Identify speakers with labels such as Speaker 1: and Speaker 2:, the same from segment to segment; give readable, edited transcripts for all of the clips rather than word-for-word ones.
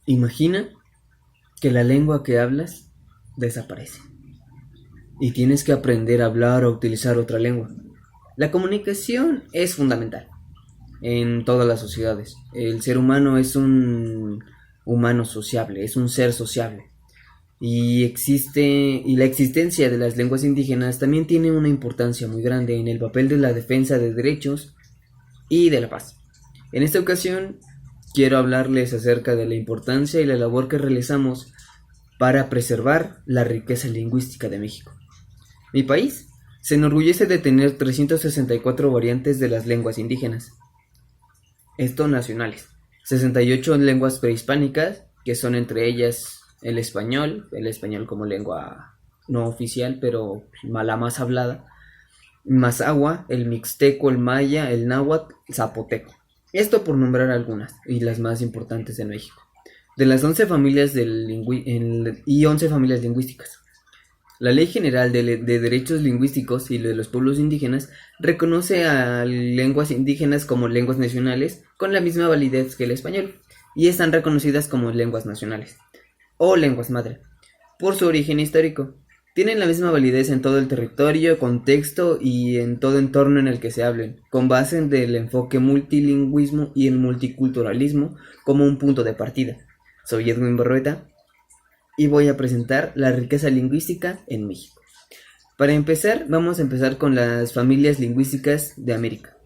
Speaker 1: Imagina que la lengua que hablas desaparece y tienes que aprender a hablar o utilizar otra lengua. La comunicación es fundamental en todas las sociedades. El ser humano es un humano sociable, es un ser sociable. Y la existencia de las lenguas indígenas también tiene una importancia muy grande en el papel de la defensa de derechos y de la paz. En esta ocasión quiero hablarles acerca de la importancia y la labor que realizamos para preservar la riqueza lingüística de México. Mi país se enorgullece de tener 364 variantes de las lenguas indígenas, esto nacionales, 68 lenguas prehispánicas, que son entre ellas el español como lengua no oficial, pero la más hablada, mazahua, el mixteco, el maya, el náhuatl, zapoteco. Esto por nombrar algunas, y las más importantes en México. De las 11 familias y 11 familias lingüísticas. La Ley General de Derechos Lingüísticos y de los Pueblos Indígenas reconoce a lenguas indígenas como lenguas nacionales con la misma validez que el español, y están reconocidas como lenguas nacionales, o lenguas madre, por su origen histórico. Tienen la misma validez en todo el territorio, contexto y en todo entorno en el que se hablen, con base en el enfoque multilingüismo y el multiculturalismo como un punto de partida. Soy Edwin Barrueta y voy a presentar la riqueza lingüística en México. Para empezar, vamos a empezar con las familias lingüísticas de América.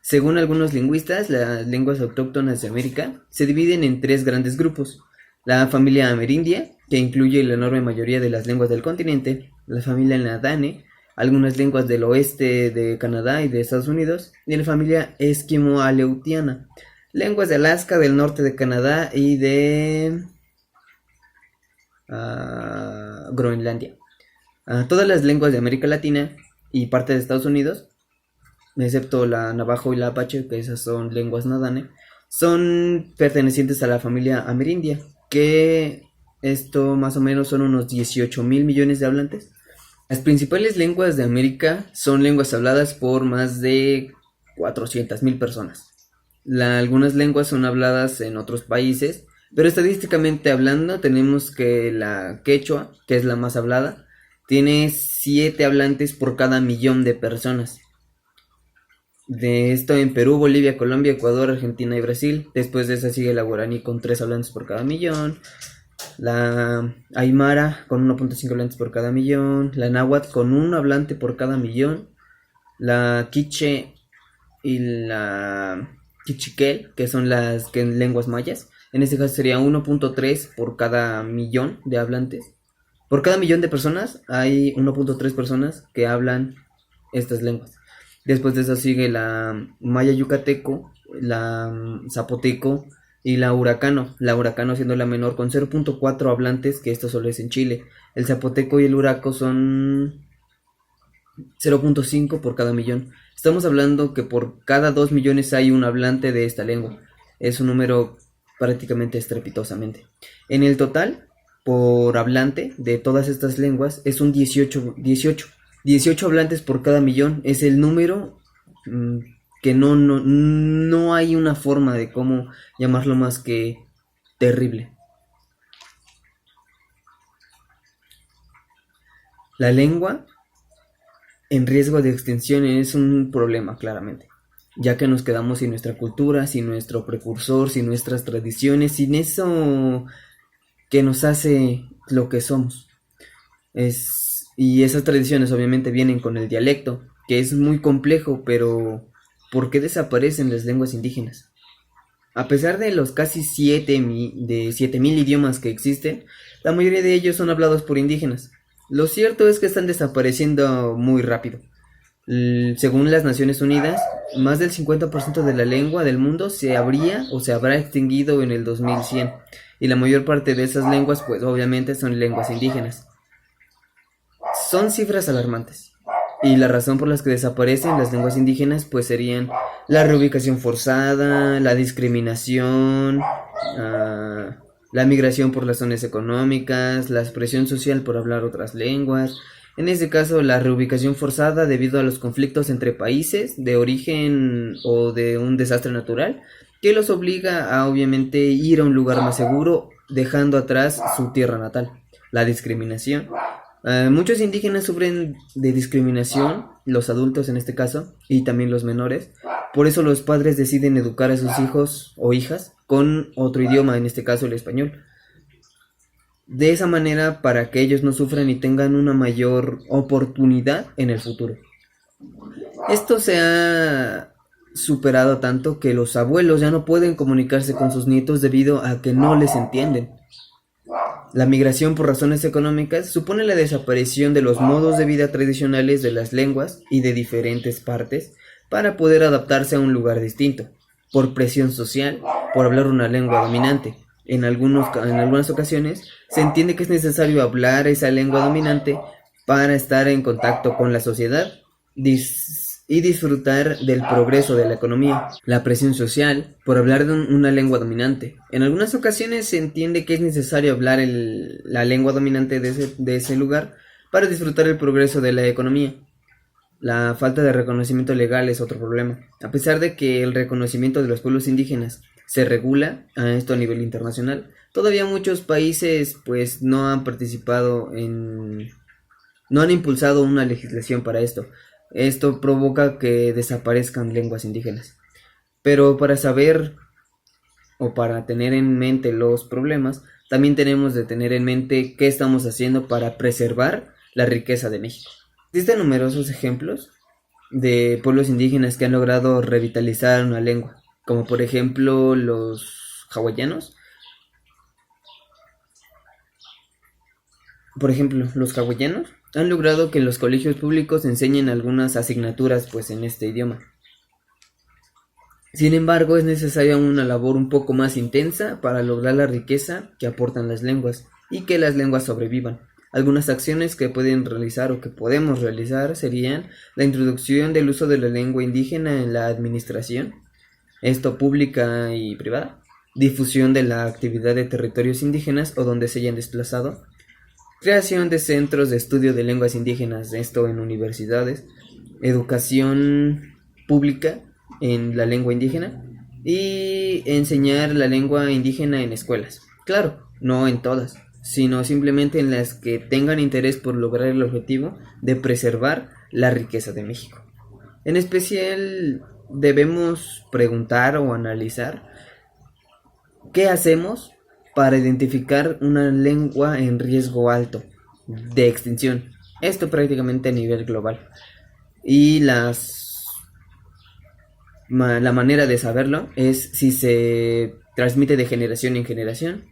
Speaker 1: Según algunos lingüistas, las lenguas autóctonas de América se dividen en tres grandes grupos. La familia amerindia, que incluye la enorme mayoría de las lenguas del continente, la familia Nadane, algunas lenguas del oeste de Canadá y de Estados Unidos, y la familia esquimo-aleutiana, lenguas de Alaska, del norte de Canadá y de Groenlandia. Todas las lenguas de América Latina y parte de Estados Unidos, excepto la navajo y la apache, que esas son lenguas Nadane, son pertenecientes a la familia amerindia, que esto más o menos son unos 18,000 millones de hablantes. Las principales lenguas de América son lenguas habladas por más de 400,000 personas. Algunas lenguas son habladas en otros países, pero estadísticamente hablando tenemos que la quechua, que es la más hablada, tiene 7 hablantes por cada millón de personas. De esto en Perú, Bolivia, Colombia, Ecuador, Argentina y Brasil. Después de esa sigue la guaraní con 3 hablantes por cada millón. La aymara con 1.5 hablantes por cada millón. La náhuatl con 1 hablante por cada millón. La quiche y la quichiquel, que son las lenguas mayas. En este caso sería 1.3 por cada millón de hablantes. Por cada millón de personas hay 1.3 personas que hablan estas lenguas. Después de eso sigue la maya yucateco, la zapoteco y la huracano. La huracano siendo la menor con 0.4 hablantes, que esto solo es en Chile. El zapoteco y el huraco son 0.5 por cada millón. Estamos hablando que por cada 2 millones hay un hablante de esta lengua. Es un número prácticamente estrepitosamente. En el total, por hablante de todas estas lenguas, es un 18 hablantes por cada millón. Es el número que no hay una forma de cómo llamarlo más que terrible. La lengua en riesgo de extinción es un problema, claramente, ya que nos quedamos sin nuestra cultura, sin nuestro precursor, sin nuestras tradiciones, sin eso que nos hace lo que somos. Y esas tradiciones obviamente vienen con el dialecto, que es muy complejo, pero ¿por qué desaparecen las lenguas indígenas? A pesar de los casi 7,000 idiomas que existen, la mayoría de ellos son hablados por indígenas. Lo cierto es que están desapareciendo muy rápido. Según las Naciones Unidas, más del 50% de la lengua del mundo se habría o se habrá extinguido en el 2100. Y la mayor parte de esas lenguas, pues obviamente son lenguas indígenas. Son cifras alarmantes. Y la razón por las que desaparecen las lenguas indígenas pues serían la reubicación forzada, la discriminación, la migración por las zonas económicas, la presión social por hablar otras lenguas. En este caso, la reubicación forzada debido a los conflictos entre países de origen o de un desastre natural que los obliga a obviamente ir a un lugar más seguro dejando atrás su tierra natal. La discriminación. Muchos indígenas sufren de discriminación, los adultos en este caso, y también los menores. Por eso los padres deciden educar a sus hijos o hijas con otro idioma, en este caso el español. De esa manera, para que ellos no sufran y tengan una mayor oportunidad en el futuro. Esto se ha superado tanto que los abuelos ya no pueden comunicarse con sus nietos debido a que no les entienden. La migración por razones económicas supone la desaparición de los modos de vida tradicionales de las lenguas y de diferentes partes para poder adaptarse a un lugar distinto, por presión social, por hablar una lengua dominante. En algunas ocasiones se entiende que es necesario hablar esa lengua dominante para estar en contacto con la sociedad y disfrutar del progreso de la economía. La presión social por hablar de una lengua dominante. En algunas ocasiones se entiende que es necesario hablar la lengua dominante de ese lugar para disfrutar el progreso de la economía. La falta de reconocimiento legal es otro problema. A pesar de que el reconocimiento de los pueblos indígenas se regula a esto a nivel internacional, todavía muchos países pues no han impulsado una legislación para esto. Esto provoca que desaparezcan lenguas indígenas. Pero para saber o para tener en mente los problemas, también tenemos de tener en mente qué estamos haciendo para preservar la riqueza de México. Existen numerosos ejemplos de pueblos indígenas que han logrado revitalizar una lengua, como por ejemplo los hawaianos. Los hawaianos han logrado que en los colegios públicos enseñen algunas asignaturas pues en este idioma. Sin embargo, es necesaria una labor un poco más intensa para lograr la riqueza que aportan las lenguas y que las lenguas sobrevivan. Algunas acciones que pueden realizar o que podemos realizar serían la introducción del uso de la lengua indígena en la administración, esto pública y privada, difusión de la actividad de territorios indígenas o donde se hayan desplazado, creación de centros de estudio de lenguas indígenas, esto en universidades, educación pública en la lengua indígena y enseñar la lengua indígena en escuelas. Claro, no en todas, sino simplemente en las que tengan interés por lograr el objetivo de preservar la riqueza de México. En especial, debemos preguntar o analizar qué hacemos para identificar una lengua en riesgo alto de extinción. Esto prácticamente a nivel global. Y la manera de saberlo es si se transmite de generación en generación,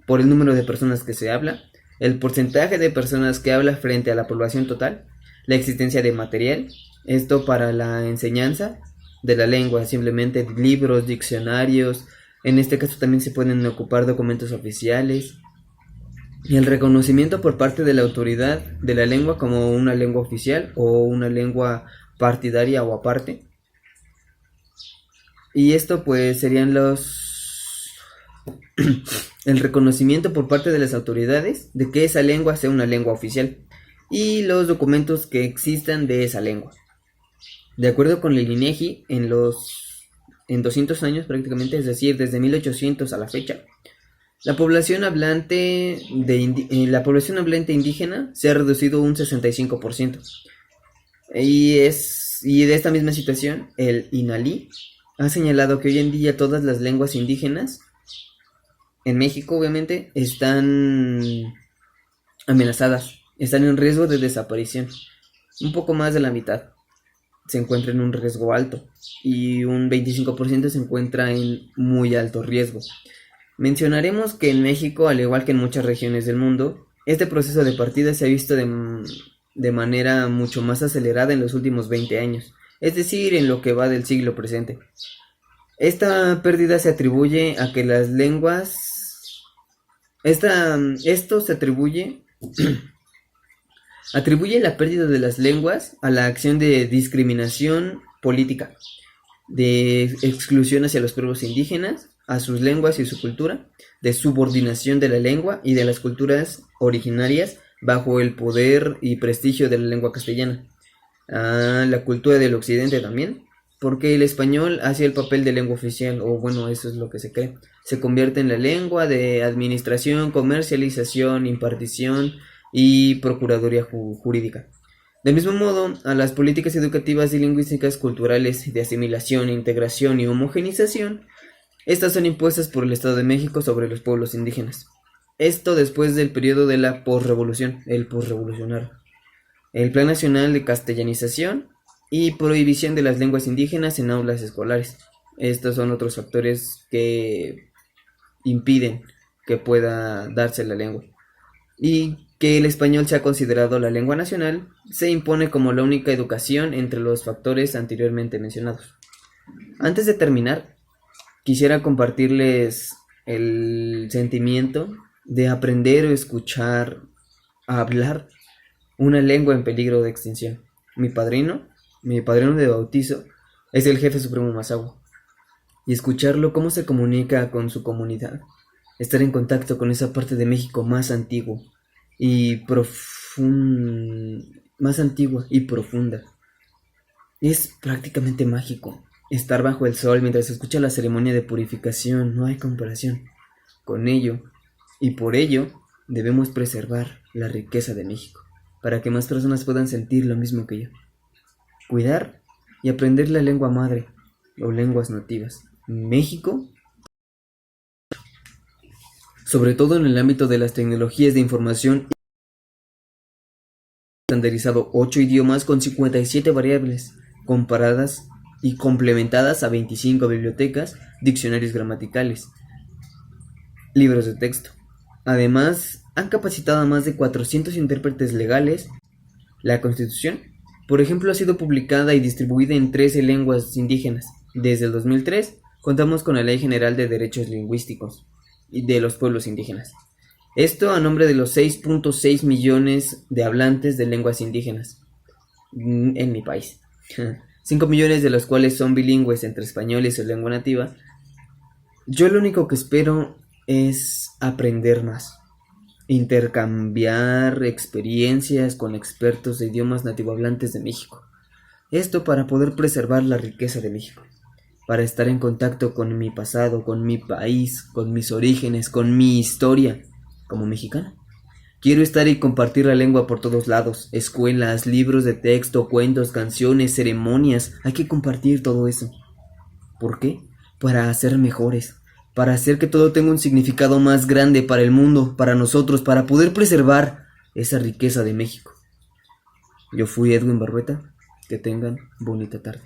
Speaker 1: por el número de personas que se habla, el porcentaje de personas que habla frente a la población total, la existencia de material, esto para la enseñanza de la lengua, simplemente libros, diccionarios. En este caso también se pueden ocupar documentos oficiales y el reconocimiento por parte de la autoridad de la lengua como una lengua oficial o una lengua partidaria o aparte. Y esto pues serían el reconocimiento por parte de las autoridades de que esa lengua sea una lengua oficial y los documentos que existan de esa lengua. De acuerdo con el INEGI, en 200 años prácticamente, es decir, desde 1800 a la fecha, la población hablante indígena se ha reducido un 65%. Y de esta misma situación, el INALI ha señalado que hoy en día todas las lenguas indígenas en México, obviamente, están amenazadas, están en riesgo de desaparición. Un poco más de la mitad se encuentra en un riesgo alto y un 25% se encuentra en muy alto riesgo. Mencionaremos que en México, al igual que en muchas regiones del mundo, este proceso de partida se ha visto de manera mucho más acelerada en los últimos 20 años, es decir, en lo que va del siglo presente. Esta pérdida se atribuye a que las lenguas... Esto se atribuye la pérdida de las lenguas a la acción de discriminación política, de exclusión hacia los pueblos indígenas, a sus lenguas y su cultura, de subordinación de la lengua y de las culturas originarias bajo el poder y prestigio de la lengua castellana, a la cultura del occidente también, porque el español hacía el papel de lengua oficial, o bueno, eso es lo que se cree. Se convierte en la lengua de administración, comercialización, impartición y procuraduría jurídica. Del mismo modo, a las políticas educativas y lingüísticas culturales de asimilación, integración y homogenización, estas son impuestas por el Estado de México sobre los pueblos indígenas. Esto después del periodo de la posrevolución, el posrevolucionario. El Plan Nacional de Castellanización y prohibición de las lenguas indígenas en aulas escolares. Estos son otros factores que impiden que pueda darse la lengua. Y que el español sea considerado la lengua nacional se impone como la única educación entre los factores anteriormente mencionados. Antes de terminar, quisiera compartirles el sentimiento de aprender o escuchar a hablar una lengua en peligro de extinción. Mi padrino de bautizo, es el jefe supremo Mazahua. Y escucharlo cómo se comunica con su comunidad, estar en contacto con esa parte de México más antiguo y más antigua y profunda. Es prácticamente mágico. Estar bajo el sol mientras se escucha la ceremonia de purificación, no hay comparación. Con ello, y por ello, debemos preservar la riqueza de México, para que más personas puedan sentir lo mismo que yo. Cuidar y aprender la lengua madre o lenguas nativas. México, sobre todo en el ámbito de las tecnologías de información, estandarizado 8 idiomas con 57 variables, comparadas y complementadas a 25 bibliotecas, diccionarios gramaticales, libros de texto. Además, han capacitado a más de 400 intérpretes legales. La Constitución, por ejemplo, ha sido publicada y distribuida en 13 lenguas indígenas. Desde el 2003, contamos con la Ley General de Derechos Lingüísticos de los Pueblos Indígenas. Esto a nombre de los 6.6 millones de hablantes de lenguas indígenas en mi país. 5 millones de los cuales son bilingües entre español y su lengua nativa. Yo lo único que espero es aprender más, intercambiar experiencias con expertos de idiomas nativohablantes de México. Esto para poder preservar la riqueza de México, para estar en contacto con mi pasado, con mi país, con mis orígenes, con mi historia como mexicano. Quiero estar y compartir la lengua por todos lados, escuelas, libros de texto, cuentos, canciones, ceremonias. Hay que compartir todo eso. ¿Por qué? Para ser mejores, para hacer que todo tenga un significado más grande para el mundo, para nosotros, para poder preservar esa riqueza de México. Yo fui Edwin Barrueta. Que tengan bonita tarde.